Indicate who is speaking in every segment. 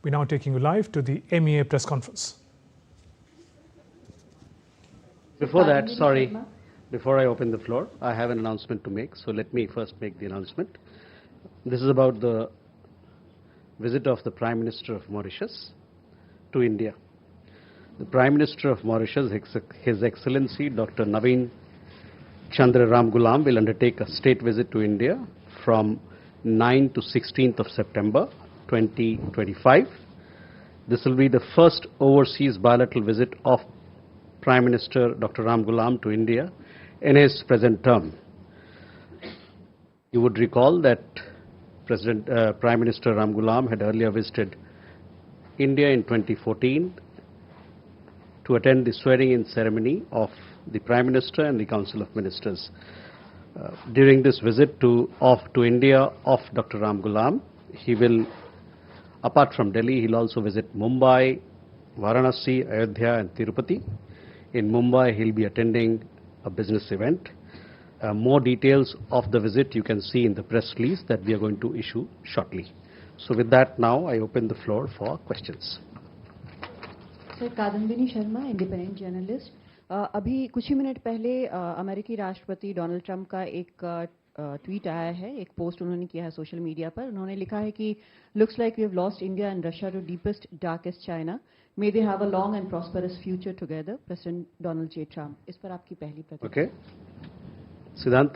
Speaker 1: We're now taking you live to the MEA press conference.
Speaker 2: Before that, sorry, before I open the floor, I have an announcement to make. So let me first make the announcement. This is about the visit of the Prime Minister of Mauritius to India. The Prime Minister of Mauritius, His Excellency Dr. Naveen Chandra Ramgoolam, will undertake a state visit to India from 9th to 16th of September 2025. This will be the first overseas bilateral visit of Prime Minister Dr. Ramgoolam to India in his present term. You would recall that Prime Minister Ramgoolam had earlier visited India in 2014 to attend the swearing-in ceremony of the Prime Minister and the Council of Ministers. During this visit to India of Dr. Ramgoolam, he will, apart from Delhi, he'll also visit Mumbai, Varanasi, Ayodhya and Tirupati. In Mumbai, he'll be attending a business event. More details of the visit you can see in the press release that we are going to issue shortly. So with that, now I open the floor for questions.
Speaker 3: Sir, Kadambini Sharma, independent journalist. अभी कुछ ही minute पहले अमेरिकी राष्ट्रपति Donald Trump का एक tweet आया है, एक पोस्ट उन्होंने किया है सोशल मीडिया पर. उन्होंने लिखा है कि looks like we have lost India and Russia to deepest darkest China. May they have a long and prosperous future together. President Donald J Trump. इस पर आपकी पहली प्रतिक्रिया.
Speaker 2: ओके, सिद्धांत.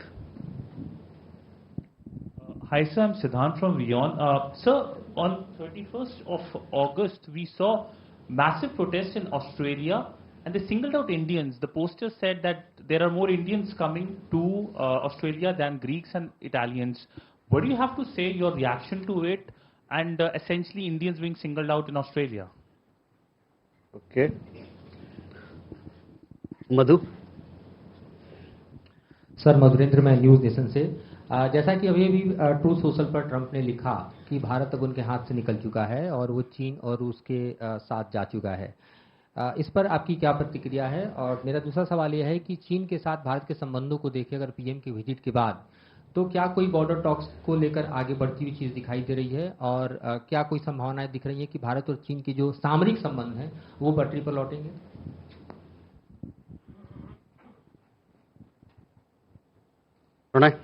Speaker 4: Hi sir, I'm Siddhant from WION. Sir, on 31st of August, we saw massive protests in Australia and they singled out Indians. The poster said that there are more Indians coming to Australia than Greeks and Italians. What do you have to say, your reaction to it, and essentially Indians being singled out in Australia?
Speaker 2: Okay. Madhu.
Speaker 5: Sir, Madhurendra, मैं news nation से. जैसा कि अभी भी true social पर Trump ने लिखा कि भारत अब उनके हाथ से निकल चुका है और वो चीन और रूस के साथ जा चुका है. इस पर आपकी क्या प्रतिक्रिया है? और मेरा दूसरा सवाल यह है कि चीन के साथ भारत के संबंधों को देखें अगर पीएम की विजिट के बाद, तो क्या कोई बॉर्डर टॉक्स को लेकर आगे बढ़ती हुई चीज़ दिखाई दे रही है? और क्या कोई संभावनाएं दिख रही है कि भारत और चीन के जो सामरिक संबंध हैं वो पटरी पर लौटेंगे?
Speaker 2: प्रणय.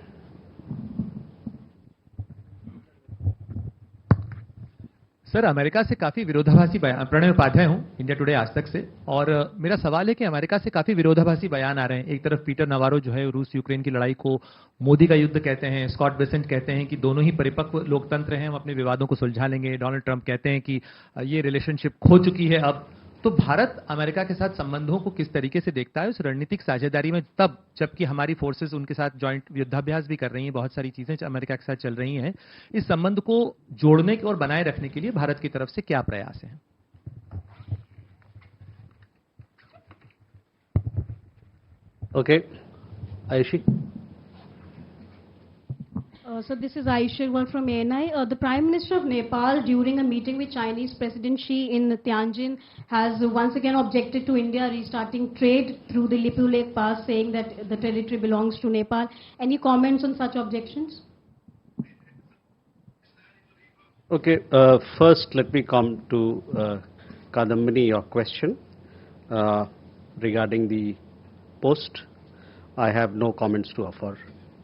Speaker 6: सर, अमेरिका से काफी विरोधाभासी बयान. प्रणय उपाध्याय हूं, इंडिया टुडे आज तक से. और मेरा सवाल है कि अमेरिका से काफी विरोधाभासी बयान आ रहे हैं. एक तरफ पीटर नवारो जो है रूस यूक्रेन की लड़ाई को मोदी का युद्ध कहते हैं. स्कॉट बेसेंट कहते हैं कि दोनों ही परिपक्व लोकतंत्र हैं, हम अपने विवादों को सुलझा लेंगे. डोनाल्ड ट्रंप कहते हैं कि ये रिलेशनशिप खो चुकी है अब. तो भारत अमेरिका के साथ संबंधों को किस तरीके से देखता है उस रणनीतिक साझेदारी में, तब जबकि हमारी फोर्सेस उनके साथ जॉइंट युद्धाभ्यास भी कर रही हैं, बहुत सारी चीजें अमेरिका के साथ चल रही हैं. इस संबंध को जोड़ने और बनाए रखने के लिए भारत की तरफ से क्या प्रयास हैं?
Speaker 2: Okay, Ayushi.
Speaker 7: So this is Aisha Agarwal from ANI. The Prime Minister of Nepal, during a meeting with Chinese President Xi in Tianjin, has once again objected to India restarting trade through the Lipu Lake Pass, saying that the territory belongs to Nepal. Any comments on such objections?
Speaker 2: Okay, first let me come to Kadambini, your question regarding the post. I have no comments to offer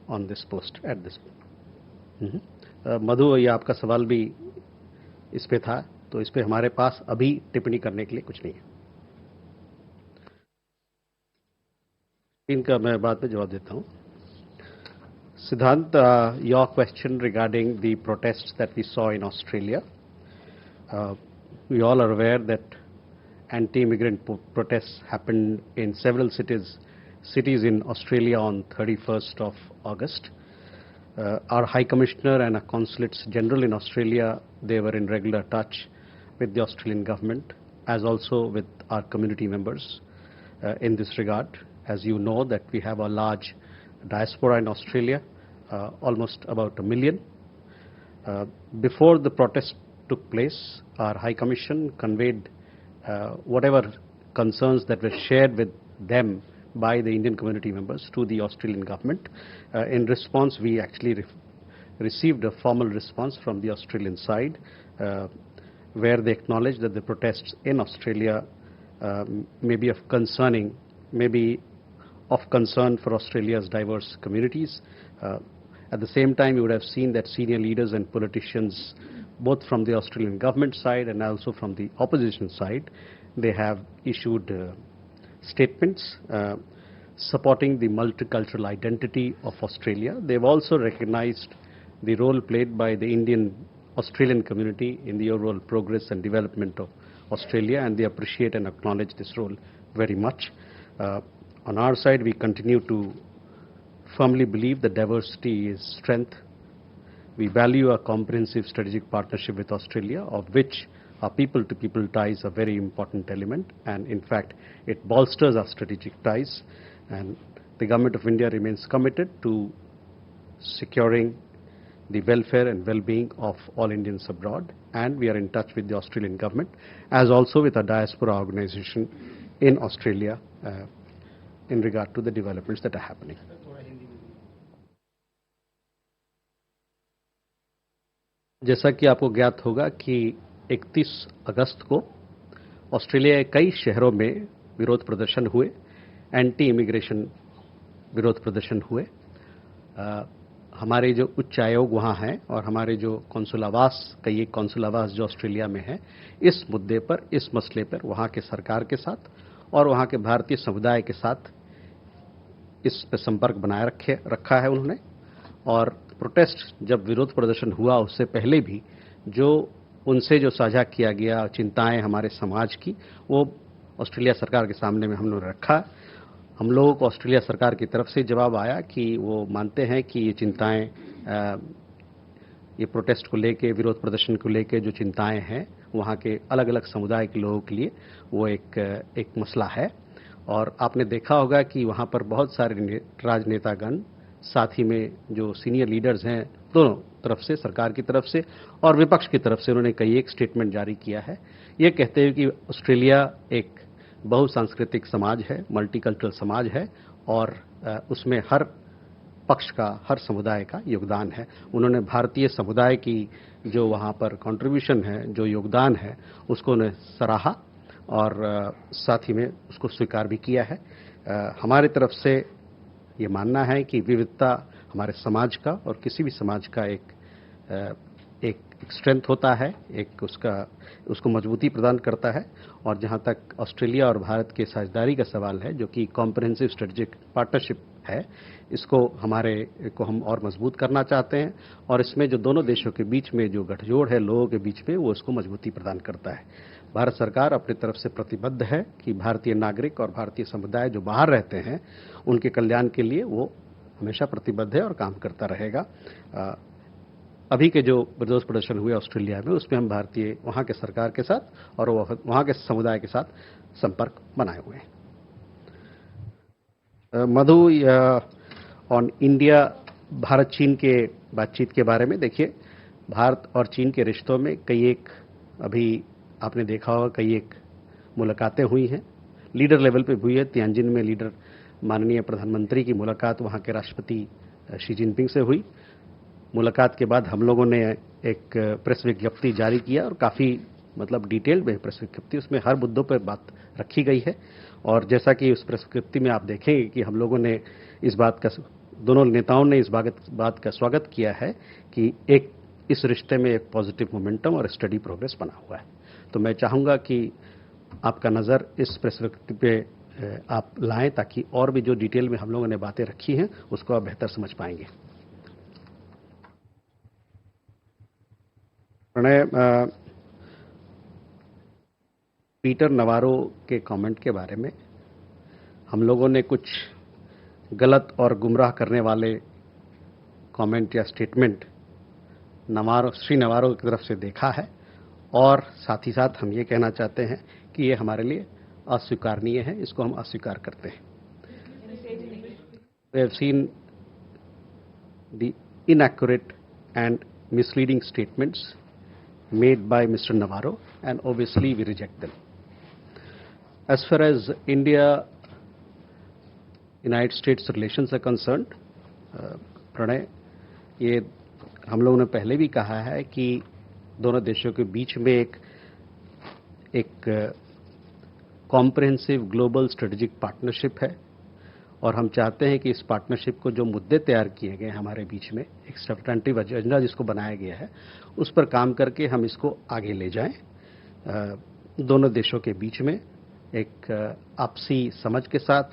Speaker 2: on this post at this point. मधु, ये आपका सवाल भी इस पे था, तो इस पे हमारे पास अभी टिप्पणी करने के लिए कुछ नहीं है. इनका मैं बाद में जवाब देता हूं. Siddhant, your question regarding the protests that we saw in Australia. We all are aware that anti-immigrant protests happened in several cities in Australia on 31st of August. Our High Commissioner and our Consulates General in Australia, they were in regular touch with the Australian government, as also with our community members in this regard. As you know that we have a large diaspora in Australia, almost about 1 million. Before the protest took place, our High Commission conveyed whatever concerns that were shared with them by the Indian community members to the Australian government. In response, we actually received a formal response from the Australian side. where they acknowledge that the protests in Australia may be of concern for Australia's diverse communities. At the same time, you would have seen that senior leaders and politicians, both from the Australian government side and also from the opposition side, they have issued statements supporting the multicultural identity of Australia. They've also recognized the role played by the Australian community in the overall progress and development of Australia, and they appreciate and acknowledge this role very much. On our side, we continue to firmly believe that diversity is strength. We value a comprehensive strategic partnership with Australia, of which our people-to-people ties are a very important element, and in fact, it bolsters our strategic ties. And the Government of India remains committed to securing the welfare and well-being of all Indians abroad, and we are in touch with the Australian government, as also with our diaspora organization in Australia in regard to the developments that are happening. जैसा कि आपको ज्ञात होगा कि 31 अगस्त को Australia के कई शहरों में विरोध प्रदर्शन हुए, एंटी इमिग्रेशन विरोध प्रदर्शन हुए। हमारे जो उच्च आयोग वहाँ हैं और हमारे जो कौंसुल आवास, कई एक कौंसुल आवास जो ऑस्ट्रेलिया में है, इस मुद्दे पर, इस मसले पर वहाँ के सरकार के साथ और वहाँ के भारतीय समुदाय के साथ इस पर संपर्क बनाए रखा है उन्होंने। और प्रोटेस्ट जब विरोध प्रदर्शन हुआ उससे पहले भी जो उनसे जो साझा किया गया चिंताएं हमारे समाज की, वो ऑस्ट्रेलिया सरकार के सामने में हम लोगों ने रखा। हम लोगों को ऑस्ट्रेलिया सरकार की तरफ से जवाब आया कि वो मानते हैं कि ये चिंताएं, ये प्रोटेस्ट को लेके, विरोध प्रदर्शन को लेके जो चिंताएं हैं वहाँ के अलग अलग समुदाय के लोगों के लिए वो एक मसला है। और आपने देखा होगा कि वहाँ पर बहुत सारे राजनेतागण, साथ ही में जो सीनियर लीडर्स हैं दोनों तरफ से, सरकार की तरफ से और विपक्ष की तरफ से, उन्होंने कई एक स्टेटमेंट जारी किया है, ये कहते हुए कि ऑस्ट्रेलिया एक बहुसांस्कृतिक समाज है, मल्टीकल्चरल समाज है और उसमें हर पक्ष का, हर समुदाय का योगदान है। उन्होंने भारतीय समुदाय की जो वहाँ पर कंट्रीब्यूशन है, जो योगदान है, उसको उन्हें सराहा और साथ ही में उसको स्वीकार भी किया है। हमारी तरफ से ये मानना है कि विविधता हमारे समाज का और किसी भी समाज का एक स्ट्रेंथ होता है, एक उसको मजबूती प्रदान करता है। और जहाँ तक ऑस्ट्रेलिया और भारत के साझेदारी का सवाल है, जो कि कॉम्प्रिहेंसिव स्ट्रेटेजिक पार्टनरशिप है, इसको हम और मजबूत करना चाहते हैं और इसमें जो दोनों देशों के बीच में जो गठजोड़ है लोगों के बीच में, वो उसको मजबूती प्रदान करता है। भारत सरकार अपनी तरफ से प्रतिबद्ध है कि भारतीय नागरिक और भारतीय समुदाय जो बाहर रहते हैं उनके कल्याण के लिए वो हमेशा प्रतिबद्ध है और काम करता रहेगा। अभी के जो विरोध प्रदर्शन हुए ऑस्ट्रेलिया में, उसमें हम भारतीय वहाँ के सरकार के साथ और वहाँ के समुदाय के साथ संपर्क बनाए हुए हैं। मधु, ऑन इंडिया भारत चीन के बातचीत के बारे में, देखिए भारत और चीन के रिश्तों में कई एक, अभी आपने देखा होगा, कई एक मुलाकातें हुई हैं, लीडर लेवल पे हुई है। तियानजिन में लीडर माननीय प्रधानमंत्री की मुलाकात वहाँ के राष्ट्रपति शी जिनपिंग से हुई। मुलाकात के बाद हम लोगों ने एक प्रेस विज्ञप्ति जारी किया और काफ़ी डिटेल्ड में प्रेस विज्ञप्ति, उसमें हर मुद्दों पर बात रखी गई है। और जैसा कि उस प्रेस विज्ञप्ति में आप देखेंगे कि हम लोगों ने दोनों नेताओं ने इस बात का स्वागत किया है कि इस रिश्ते में एक पॉजिटिव मोमेंटम और स्टडी प्रोग्रेस बना हुआ है। तो मैं चाहूँगा कि आपका नज़र इस प्रेस विज्ञप्ति पे आप लाएं ताकि और भी जो डिटेल में हम लोगों ने बातें रखी हैं उसको आप बेहतर समझ पाएंगे। प्रणय, पीटर नवारो के कमेंट के बारे में हम लोगों ने कुछ गलत और गुमराह करने वाले कमेंट या स्टेटमेंट श्री नवारो की तरफ से देखा है और साथ ही साथ हम ये कहना चाहते हैं कि ये हमारे लिए अस्वीकारनीय है, इसको हम अस्वीकार करते हैं। We have seen the inaccurate and misleading statements made by Mr. Navarro, and obviously we reject them. As far as India-United States relations are concerned, Pranay, ये हम लोगों ने पहले भी कहा है कि दोनों देशों के बीच में एक एक कॉम्प्रिहेंसिव ग्लोबल स्ट्रेटेजिक पार्टनरशिप है और हम चाहते हैं कि इस पार्टनरशिप को जो मुद्दे तैयार किए गए हमारे बीच में एक सब्सटेंटिव एजेंडा जिसको बनाया गया है उस पर काम करके हम इसको आगे ले जाएं दोनों देशों के बीच में एक आपसी समझ के साथ,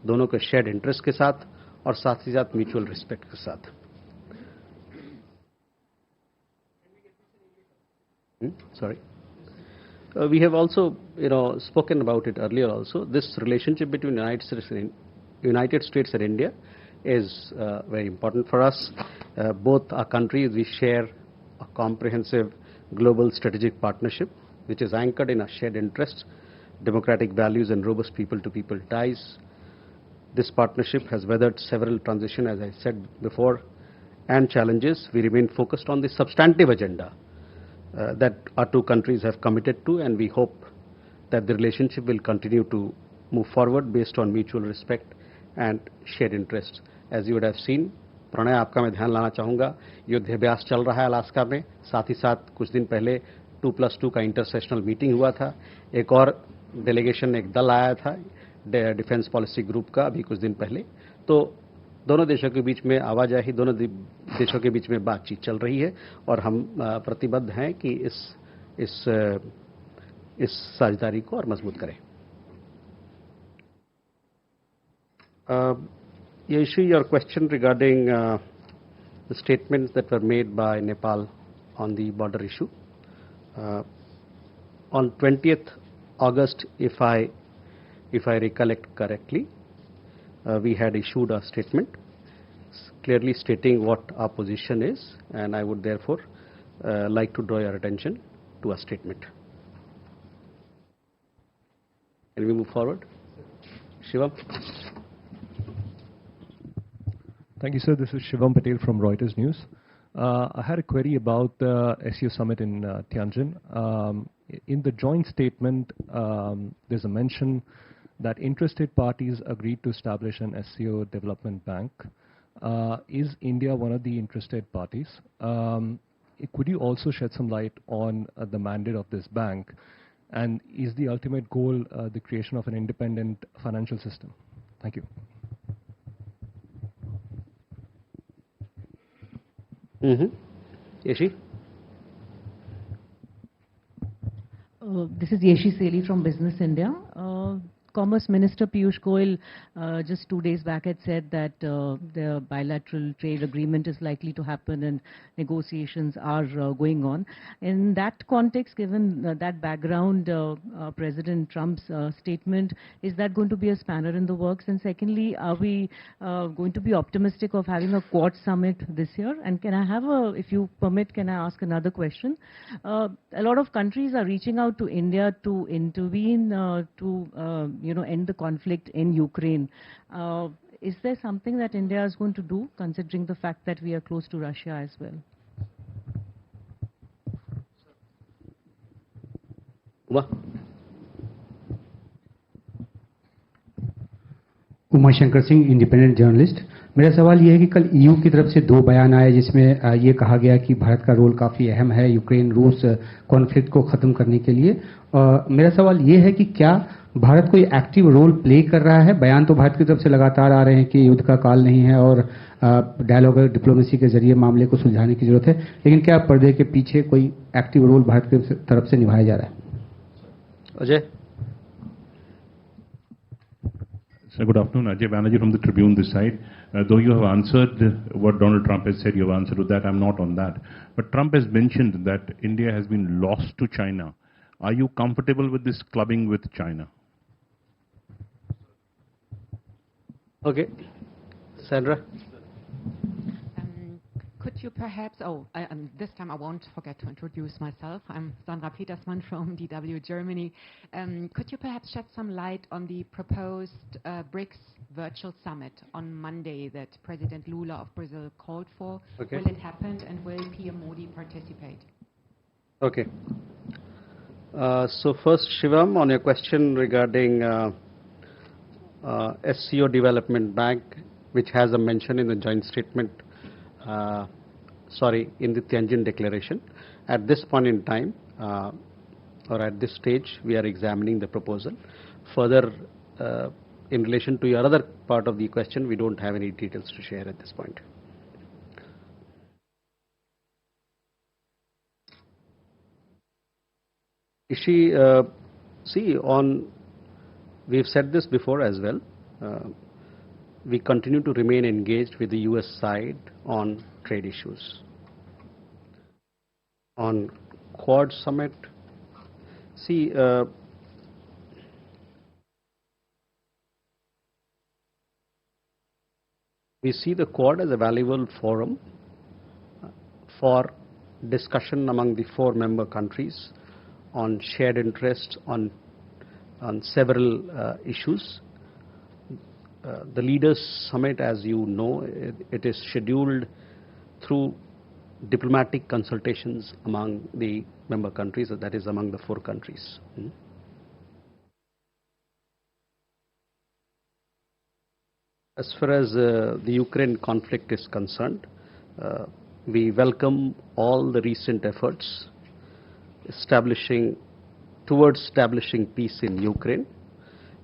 Speaker 2: दोनों के शेयर्ड इंटरेस्ट के साथ और साथ ही साथ म्यूचुअल रिस्पेक्ट के साथ। Sorry. We have also, spoken about it earlier also. This relationship between United States and India is very important for us. Both our countries, we share a comprehensive global strategic partnership, which is anchored in our shared interests, democratic values, and robust people-to-people ties. This partnership has weathered several transitions, as I said before, and challenges. We remain focused on the substantive agenda that our two countries have committed to, and we hope that the relationship will continue to move forward based on mutual respect and shared interests. As you would have seen, Pranay आपका मैं ध्यान लाना चाहूँगा, युद्धाभ्यास चल रहा है Alaska में, साथ ही साथ कुछ दिन पहले 2+2 का इंटरसेशनल मीटिंग हुआ था, एक और डेलीगेशन एक दल आया था डिफेंस पॉलिसी ग्रुप का अभी कुछ दिन पहले। तो दोनों देशों के बीच में आवाजाही, दोनों देशों के बीच में बातचीत चल रही है और हम प्रतिबद्ध हैं कि इस साझेदारी को और मजबूत करें। Yashi, your question regarding the statements that were made by Nepal on the border issue. On 20th August, if I recollect correctly, we had issued a statement clearly stating what our position is, and I would therefore like to draw your attention to a statement. Can we move forward? Shivam?
Speaker 8: Thank you, sir. This is Shivam Patel from Reuters News. I had a query about the SCO summit in Tianjin. In the joint statement, there's a mention that interested parties agreed to establish an SCO development bank. Is India one of the interested parties? Could you also shed some light on the mandate of this bank? And is the ultimate goal the creation of an independent financial system? Thank you.
Speaker 2: Yeshi?
Speaker 3: This is Yeshi Seli from Business India. Commerce Minister Piyush Goyal just 2 days back had said that the bilateral trade agreement is likely to happen and negotiations are going on. In that context, given that background, President Trump's statement, is that going to be a spanner in the works? And secondly, are we going to be optimistic of having a Quad summit this year? And can I have if you permit, can I ask another question? A lot of countries are reaching out to India to intervene to end the conflict in Ukraine. Is there something that India is going to do, considering the fact that we are close to Russia as well?
Speaker 9: Umashankar Singh, independent journalist. मेरा सवाल ये है कि कल EU की तरफ से 2 बयान आए जिसमें ये कहा गया कि भारत का रोल काफ़ी अहम है यूक्रेन रूस कॉन्फ्लिक्ट को ख़त्म करने के लिए। मेरा सवाल ये है कि क्या भारत कोई एक्टिव रोल प्ले कर रहा है? बयान तो भारत की तरफ से लगातार आ रहे हैं कि युद्ध का काल नहीं है और डायलॉग और डिप्लोमेसी के जरिए मामले को सुलझाने की जरूरत है, लेकिन क्या पर्दे के पीछे कोई एक्टिव रोल भारत की तरफ से निभाया जा रहा है?
Speaker 2: Ajay?
Speaker 10: Sir, good afternoon. Ajay Banerjee from the Tribune this side. Though you have answered what Donald Trump has said, you have answered to that. I'm not on that. But Trump has mentioned that India has been lost to China. Are you comfortable with this clubbing with China?
Speaker 2: Okay. Sandra?
Speaker 11: Could you perhaps, this time I won't forget to introduce myself. I'm Sandra Petersmann from DW Germany. Could you perhaps shed some light on the proposed BRICS virtual summit on Monday that President Lula of Brazil called for? Okay. Will it happen and will PM Modi participate?
Speaker 2: Okay. So first, Shivam, on your question regarding SCO Development Bank, which has a mention in the joint statement, in the Tianjin Declaration. At this point in time, or at this stage, we are examining the proposal. Further, in relation to your other part of the question, we don't have any details to share at this point. Ishi, we've said this before as well. We continue to remain engaged with the US side on trade issues. On Quad Summit, we see the Quad as a valuable forum for discussion among the 4 member countries on shared interests on several issues. The Leaders Summit, as you know, it is scheduled through diplomatic consultations among the member countries, that is among the 4 countries. As far as the Ukraine conflict is concerned, we welcome all the recent efforts towards establishing peace in Ukraine.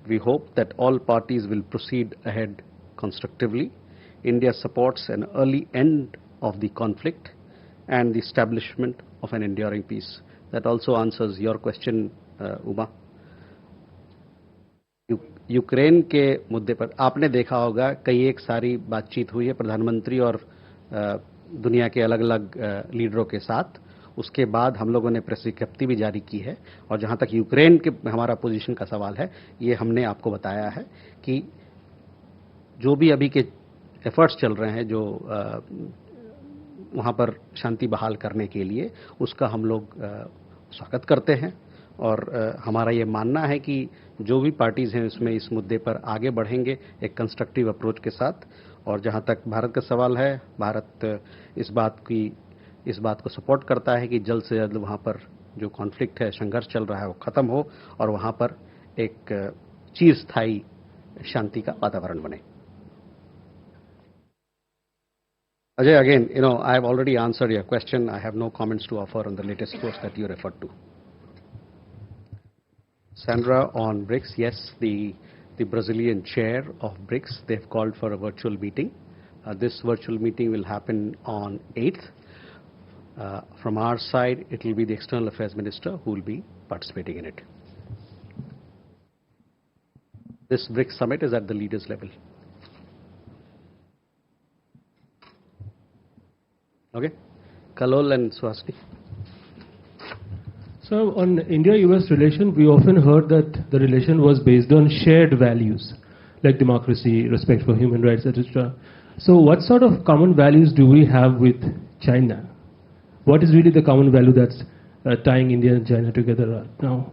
Speaker 2: We hope that all parties will proceed ahead constructively. India supports an early end of the conflict and the establishment of an enduring peace. That also answers your question, Uma. Ukraine के मुद्दे पर आपने देखा होगा कई एक सारी बातचीत हुई है प्रधानमंत्री और दुनिया के अलग-अलग लीडरों के साथ. उसके बाद हम लोगों ने प्रेस विज्ञप्ति भी जारी की है और जहां तक यूक्रेन के हमारा पोजीशन का सवाल है, ये हमने आपको बताया है कि जो भी अभी के एफर्ट्स चल रहे हैं जो वहां पर शांति बहाल करने के लिए, उसका हम लोग स्वागत करते हैं और हमारा ये मानना है कि जो भी पार्टीज हैं उसमें इस मुद्दे पर आगे बढ़ेंगे एक कंस्ट्रक्टिव अप्रोच के साथ. और जहां तक भारत का सवाल है, भारत इस बात को सपोर्ट करता है कि जल्द से जल्द वहां पर जो कॉन्फ्लिक्ट है, संघर्ष चल रहा है, वो खत्म हो और वहां पर एक चिरस्थायी शांति का वातावरण बने. Ajay, again, I have already answered your question. I have no comments to offer on the latest post that you referred to. Sandra, on BRICS, yes, the Brazilian chair of BRICS, they've called for a virtual meeting. This virtual meeting will happen on 8th. From our side, it will be the External Affairs Minister who will be participating in it. This BRICS summit is at the leaders level. Okay? Kalol and Swasti.
Speaker 8: So on India-US relation, we often heard that the relation was based on shared values like democracy, respect for human rights, etc. So what sort of common values do we have with China? What is really the common value that's tying India and China together right now?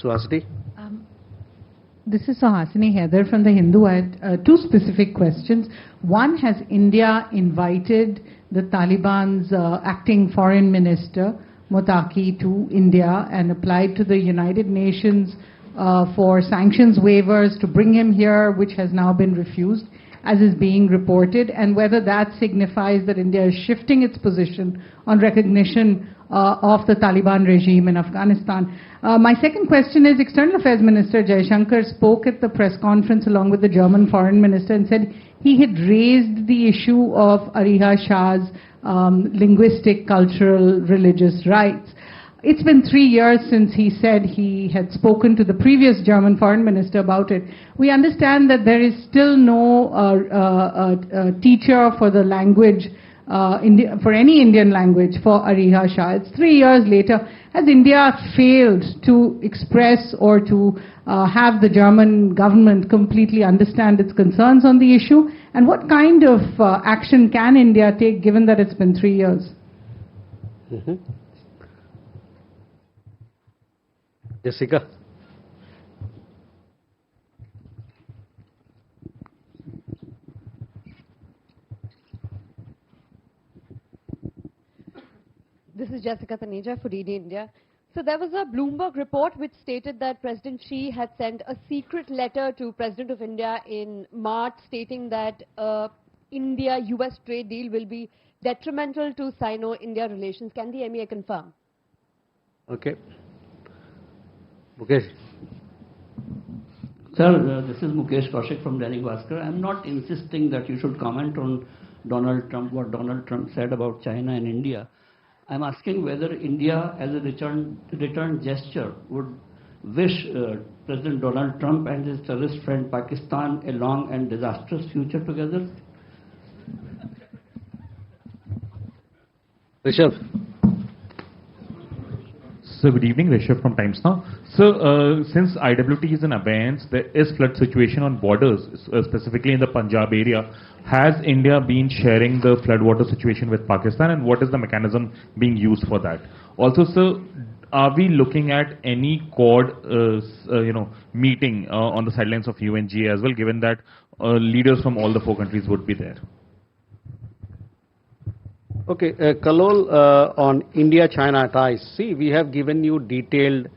Speaker 2: Swasti?
Speaker 12: This is Suhasini Heather from The Hindu. I had 2 specific questions. One, has India invited the Taliban's acting foreign minister, Motaki, to India and applied to the United Nations for sanctions waivers to bring him here, which has now been refused, as is being reported, and whether that signifies that India is shifting its position on recognition of the Taliban regime in Afghanistan. My second question is, External Affairs Minister Jaishankar spoke at the press conference along with the German Foreign Minister and said he had raised the issue of Ariha Shah's linguistic, cultural, religious rights. It's been 3 years since he said he had spoken to the previous German Foreign Minister about it. We understand that there is still no teacher for the language, for any Indian language for Ariha Shah. It's 3 years later. Has India failed to express or to have the German government completely understand its concerns on the issue? And what kind of action can India take given that it's been 3 years?
Speaker 2: Jessica?
Speaker 13: This is Jessica Taneja for DD India. So there was a Bloomberg report which stated that President Xi had sent a secret letter to President of India in March stating that India-US trade deal will be detrimental to Sino-India relations. Can the MEA confirm?
Speaker 2: Okay. Mukesh.
Speaker 14: Sir, this is Mukesh Kaushik from Dainik Bhaskar. I'm not insisting that you should comment on Donald Trump, what Donald Trump said about China and India. I'm asking whether India, as a return gesture, would wish President Donald Trump and his terrorist friend Pakistan a long and disastrous future together.
Speaker 2: Rishabh.
Speaker 6: So good evening, Rishabh from Times Now. So since IWT is in abeyance, there is flood situation on borders, specifically in the Punjab area. Has India been sharing the floodwater situation with Pakistan, and what is the mechanism being used for that? Also, sir, are we looking at any Quad, meeting on the sidelines of UNGA as well, given that leaders from all the 4 countries would be there?
Speaker 2: Okay, Kalol, on India-China ties, see, we have given you detailed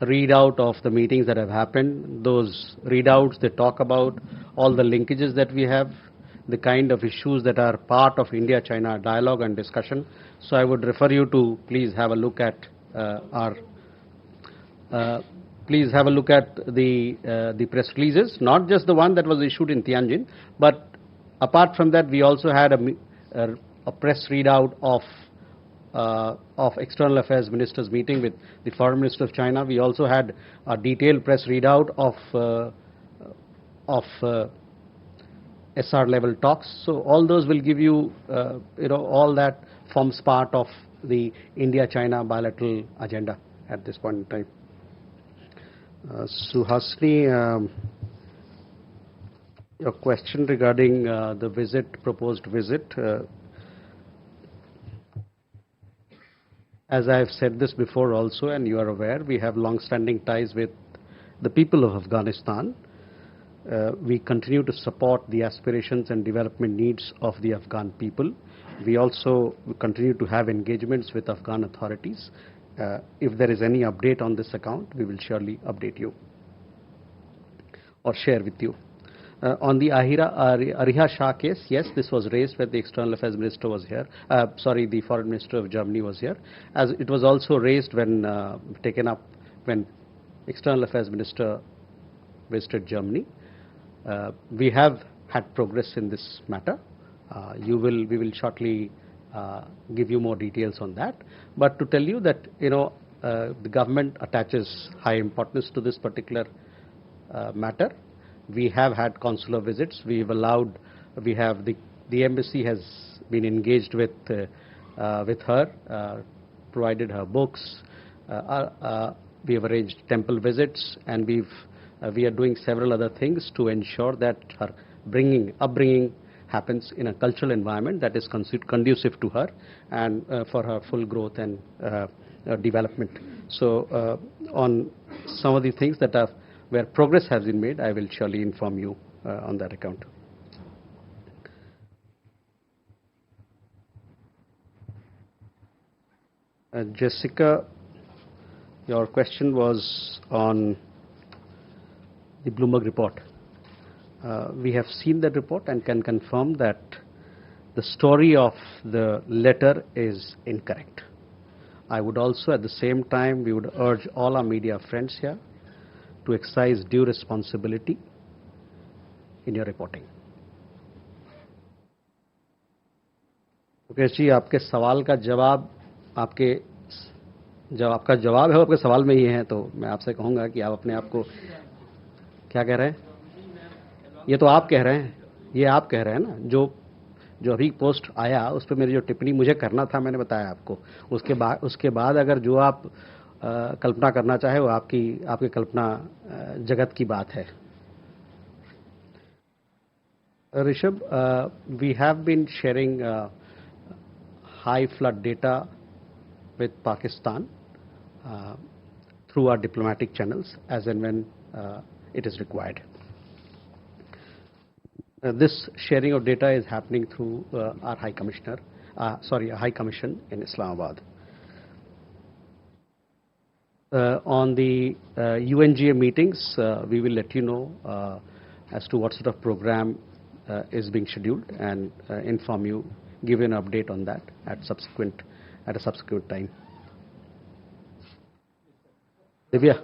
Speaker 2: readout of the meetings that have happened. Those readouts, they talk about all the linkages that we have, the kind of issues that are part of India-China dialogue and discussion. So I would refer you to please have a look at the press releases, not just the one that was issued in Tianjin, but apart from that, we also had a press readout of External Affairs Ministers meeting with the Foreign Minister of China. We also had a detailed press readout of SR level talks. So all those will give you, all that forms part of the India-China bilateral agenda at this point in time. Suhasini, your question regarding the proposed visit. As I have said this before also, and you are aware, we have long-standing ties with the people of Afghanistan. We continue to support the aspirations and development needs of the Afghan people. We also continue to have engagements with Afghan authorities. If there is any update on this account, we will surely update you or share with you. On the Ariha Shah case, yes, this was raised when the External Affairs Minister was here. The Foreign Minister of Germany was here. As it was also raised when taken up when External Affairs Minister visited Germany. We have had progress in this matter. We will shortly give you more details on that. But to tell you that the government attaches high importance to this particular matter. We have had consular visits. The embassy has been engaged with her, provided her books. We have arranged temple visits, and we are doing several other things to ensure that her upbringing happens in a cultural environment that is conducive to her and for her full growth and development. So on some of the things that are where progress has been made, I will surely inform you on that account. Jessica, your question was on the Bloomberg report. We have seen that report and can confirm that the story of the letter is incorrect. I would also, at the same time, we would urge all our media friends here to exercise due responsibility in your reporting. Mukesh ji, आपके सवाल का जवाब जब आपका जवाब है आपके सवाल में ही है, तो मैं आपसे कहूंगा कि आप अपने आप को क्या कह रहे हैं? ये तो आप कह रहे हैं, ये आप कह रहे हैं ना। जो अभी पोस्ट आया उस पर मेरी जो टिप्पणी मुझे करना था मैंने बताया आपको। उसके बाद अगर जो आप कल्पना करना चाहे वो आपकी कल्पना जगत की बात है। Rishabh, we have been sharing high flood data with Pakistan through our diplomatic channels as and when it is required. This sharing of data is happening through our High Commission in Islamabad. On the UNGA meetings, we will let you know as to what sort of program is being scheduled and inform you, give you an update on that at a subsequent time. Divya.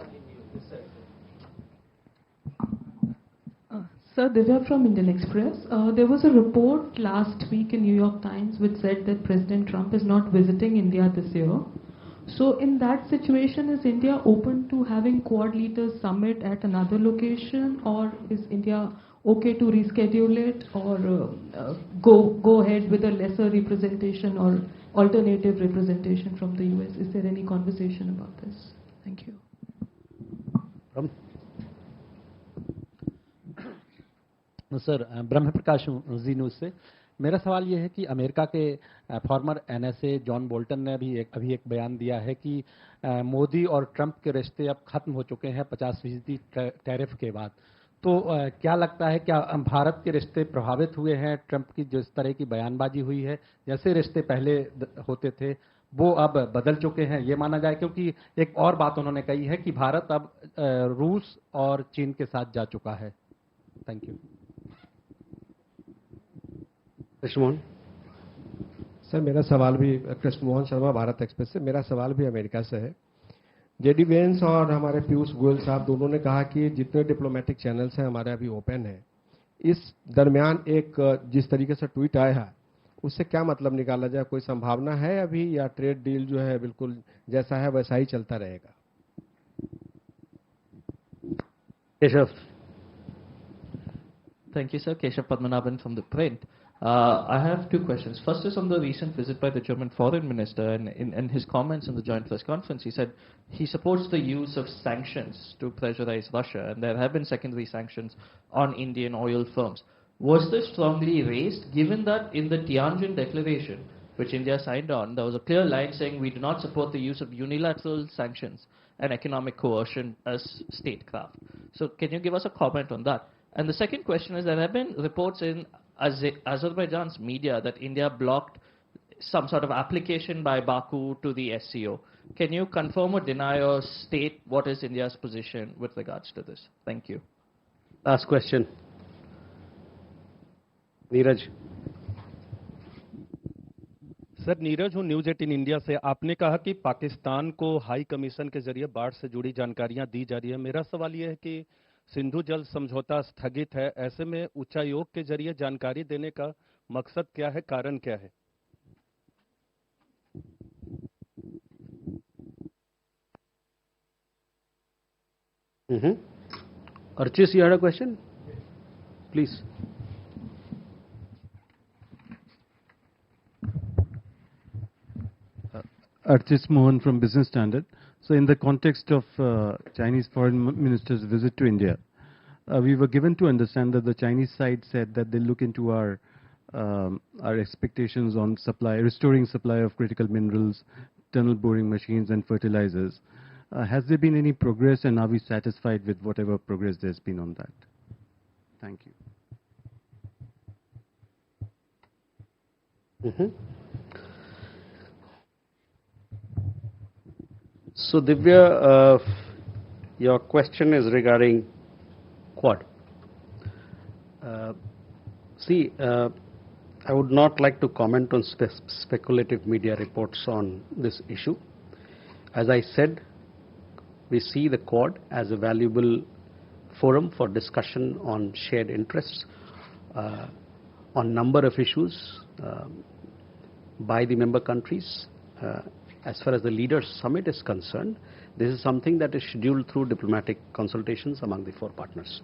Speaker 15: Sir, Divya from Indian Express. There was a report last week in New York Times which said that President Trump is not visiting India this year. So in that situation, is India open to having Quad Leaders Summit at another location, or is India okay to reschedule it, or go ahead with a lesser representation or alternative representation from the US? Is there any conversation about this? Thank you.
Speaker 16: Sir Brahma Prakash ji news से मेरा सवाल ये है कि America के farmer NSA John Bolton ने अभी एक बयान दिया है कि मोदी और ट्रंप के रिश्ते अब खत्म हो चुके हैं 50% टैरिफ के बाद। तो क्या लगता है, क्या भारत के रिश्ते प्रभावित हुए हैं ट्रंप की जिस तरह की बयानबाजी हुई है? जैसे रिश्ते पहले होते थे वो अब बदल चुके हैं, ये माना जाए? क्योंकि एक और बात उन्होंने कही है कि भारत अब रूस और चीन के साथ जा चुका है। Thank you.
Speaker 2: Krishna Mohan
Speaker 17: sir, मेरा सवाल भी कृष्ण मोहन शर्मा भारत एक्सप्रेस से। मेरा सवाल भी अमेरिका से है। जेडी वेंस और हमारे पीयूष गोयल साहब दोनों ने कहा कि जितने डिप्लोमेटिक चैनल्स हैं हमारे अभी ओपन है। इस दरमियान एक जिस तरीके से ट्वीट आया है उससे क्या मतलब निकाला जाए? कोई संभावना है अभी, या ट्रेड डील जो है बिल्कुल जैसा है वैसा ही चलता रहेगा?
Speaker 2: Keshav.
Speaker 18: Thank you, sir. Keshav Padmanabhan from The Print. I have two questions. First is on the recent visit by the German foreign minister, and in his comments in the joint press conference, he said he supports the use of sanctions to pressurize Russia, and there have been secondary sanctions on Indian oil firms. Was this strongly raised, given that in the Tianjin Declaration, which India signed on, there was a clear line saying we do not support the use of unilateral sanctions and economic coercion as statecraft. So can you give us a comment on that? And the second question is, there have been reports in Azerbaijan's media that India blocked some sort of application by Baku to the SCO. Can you confirm or deny or state what is India's position with regards to this? Thank you.
Speaker 2: Last question. Neeraj.
Speaker 19: Sir, Neeraj हूँ news 18 India से। आपने कहा कि पाकिस्तान को high commission के जरिए बाढ़ से जुड़ी जानकारियां दी जा रही है। मेरा सवाल यह है कि सिंधु जल समझौता स्थगित है, ऐसे में उच्चायोग के जरिए जानकारी देने का मकसद क्या है, कारण क्या है?
Speaker 2: Archis, you had a question? Please.
Speaker 20: Archis Mohan from Business Standard. So in the context of Chinese foreign minister's visit to India, we were given to understand that the Chinese side said that they look into our expectations on restoring supply of critical minerals, tunnel boring machines and fertilizers. Has there been any progress, and are we satisfied with whatever progress there's been on that? Thank you.
Speaker 2: So Divya, your question is regarding Quad. I would not like to comment on speculative media reports on this issue. As I said, we see the Quad as a valuable forum for discussion on shared interests on number of issues by the member countries. As far as the Leaders Summit is concerned, this is something that is scheduled through diplomatic consultations among the four partners.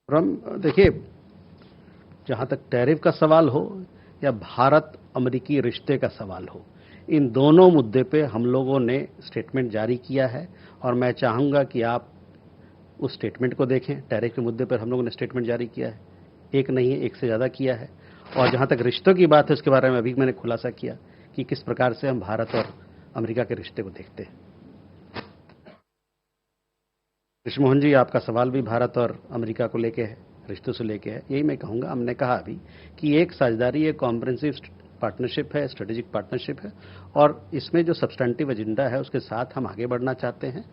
Speaker 2: देखिए, जहाँ तक tariff का सवाल हो या भारत अमेरिकी रिश्ते का सवाल हो, इन दोनों मुद्दे पे हम लोगों ने स्टेटमेंट जारी किया है और मैं चाहूँगा कि आप उस स्टेटमेंट को देखें। टैरिफ के मुद्दे पर हम लोगों ने स्टेटमेंट जारी किया है, एक नहीं है, एक से ज़्यादा किया है। और जहाँ तक रिश्तों की बात है उसके बारे में अभी मैंने खुलासा किया कि किस प्रकार से हम भारत और अमेरिका के रिश्ते को देखते हैं। कृष्ण मोहन जी, आपका सवाल भी भारत और अमेरिका को लेके है, रिश्तों से लेके है। यही मैं कहूँगा, हमने कहा अभी कि एक साझेदारी, एक कॉम्प्रिहेंसिव पार्टनरशिप है, स्ट्रेटेजिक पार्टनरशिप है, और इसमें जो सब्सटेंटिव एजेंडा है उसके साथ हम आगे बढ़ना चाहते हैं।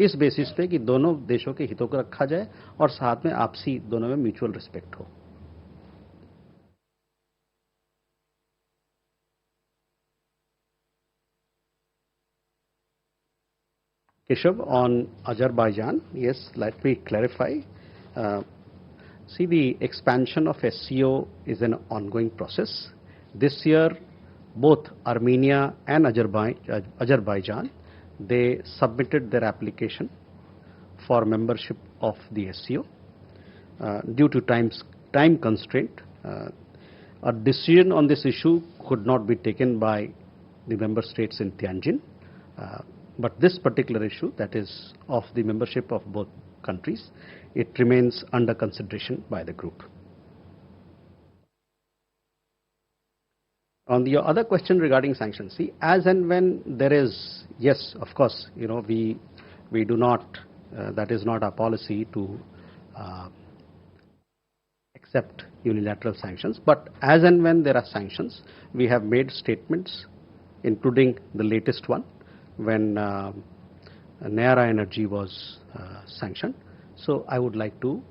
Speaker 2: इस बेसिस पे कि दोनों देशों के हितों को रखा जाए और साथ में आपसी दोनों में म्यूचुअल रिस्पेक्ट हो। Keshav, on Azerbaijan, yes, let me clarify. See, the expansion of SCO is an ongoing process. This year, both Armenia and Azerbaijan, they submitted their application for membership of the SCO. Due to time constraint, a decision on this issue could not be taken by the member states in Tianjin. But this particular issue, that is of the membership of both countries, it remains under consideration by the group. On the other question regarding sanctions, see, as and when there is, yes, of course, you know, we do not, that is not our policy to accept unilateral sanctions, but as and when there are sanctions, we have made statements, including the latest one, when Nayara Energy was sanctioned. So I would like to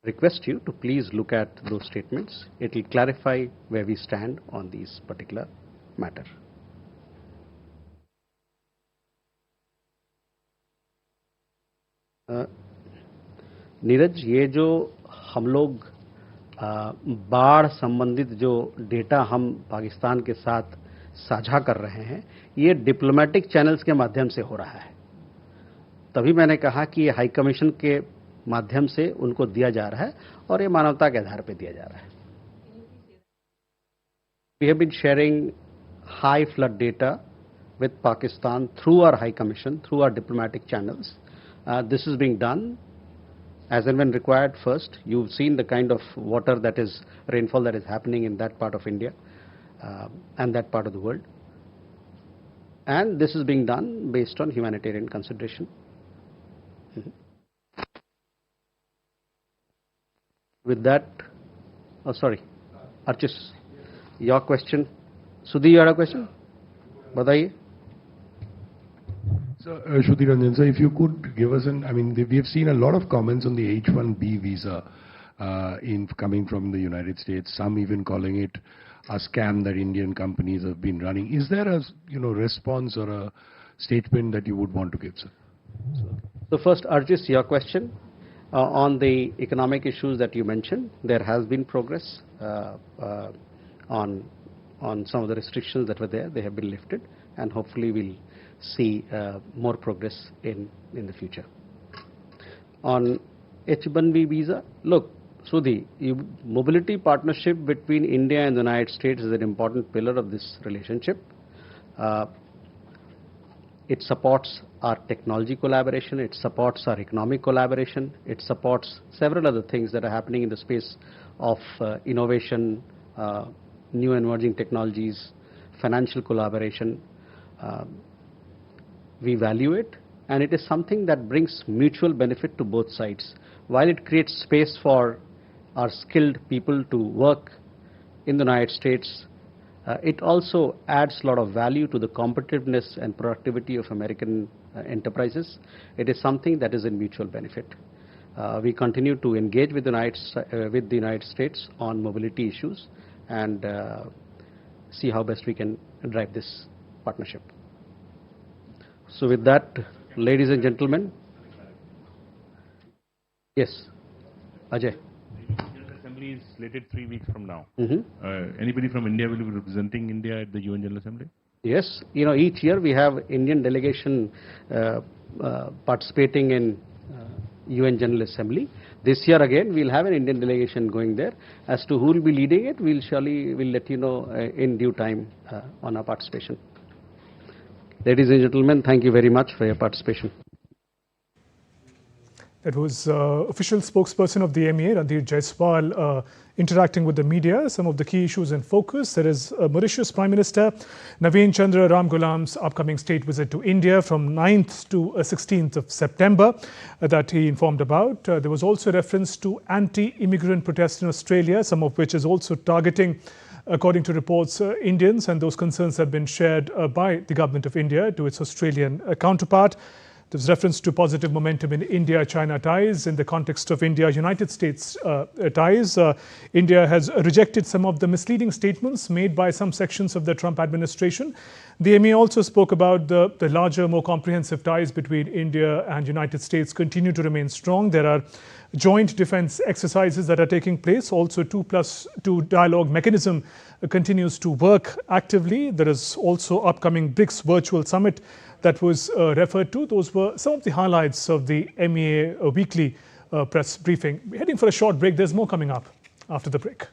Speaker 2: request you to please look at those statements. It will clarify where we stand on these particular matter. Neeraj, ये जो हम लोग बाढ़ संबंधित जो data हम पाकिस्तान के साथ साझा कर रहे हैं, ये डिप्लोमेटिक चैनल्स के माध्यम से हो रहा है। तभी मैंने कहा कि ये हाई कमीशन के माध्यम से उनको दिया जा रहा है और ये मानवता के आधार पर दिया जा रहा है। We have been sharing high flood data with Pakistan through our High Commission, through our diplomatic channels. This is being done as and when required. First, you've seen the kind of water that is, rainfall that is happening in that part of India and that part of the world. And this is being done based on humanitarian consideration. With that, oh sorry, Archis, your question. Sudhi, you had a question? Badaiye.
Speaker 21: So, Shruti Ranjan, sir, if you could give us an, I mean, we have seen a lot of comments on the H-1B visa coming from the United States, some even calling it a scam that Indian companies have been running. Is there a, response or a statement that you would want to give, sir?
Speaker 2: So first, Arjis, your question on the economic issues that you mentioned, there has been progress on some of the restrictions that were there. They have been lifted, and hopefully we'll see more progress in the future. On H-1B visa, look, Sudhi, mobility partnership between India and the United States is an important pillar of this relationship. It supports our technology collaboration, it supports our economic collaboration, it supports several other things that are happening in the space of innovation, new emerging technologies, financial collaboration. We value it, and it is something that brings mutual benefit to both sides. While it creates space for our skilled people to work in the United States, it also adds a lot of value to the competitiveness and productivity of American enterprises. It is something that is in mutual benefit. We continue to engage with the United States on mobility issues and see how best we can drive this partnership. So with that, ladies and gentlemen, yes, Ajay.
Speaker 10: The Assembly is slated 3 weeks from now. Anybody from India will be representing India at the UN General Assembly?
Speaker 2: Yes, each year we have Indian delegation participating in UN General Assembly. This year again we'll have an Indian delegation going there. As to who will be leading it, we'll let you know in due time on our participation. Ladies and gentlemen, thank you very much for your participation.
Speaker 1: That was official spokesperson of the MEA, Randir Jaiswal, interacting with the media. Some of the key issues in focus. There is Mauritius Prime Minister Naveen Chandra Ramgoolam's upcoming state visit to India from 9th to 16th of September that he informed about. There was also reference to anti-immigrant protests in Australia, some of which is also targeting According to reports, Indians and those concerns have been shared by the government of India to its Australian counterpart. There's reference to positive momentum in India-China ties in the context of India-United States ties. India has rejected some of the misleading statements made by some sections of the Trump administration. The MEA also spoke about the larger, more comprehensive ties between India and United States continue to remain strong. There are joint defense exercises that are taking place. Also, 2+2 dialogue mechanism continues to work actively. There is also upcoming BRICS virtual summit that was referred to. Those were some of the highlights of the MEA weekly press briefing. We're heading for a short break. There's more coming up after the break.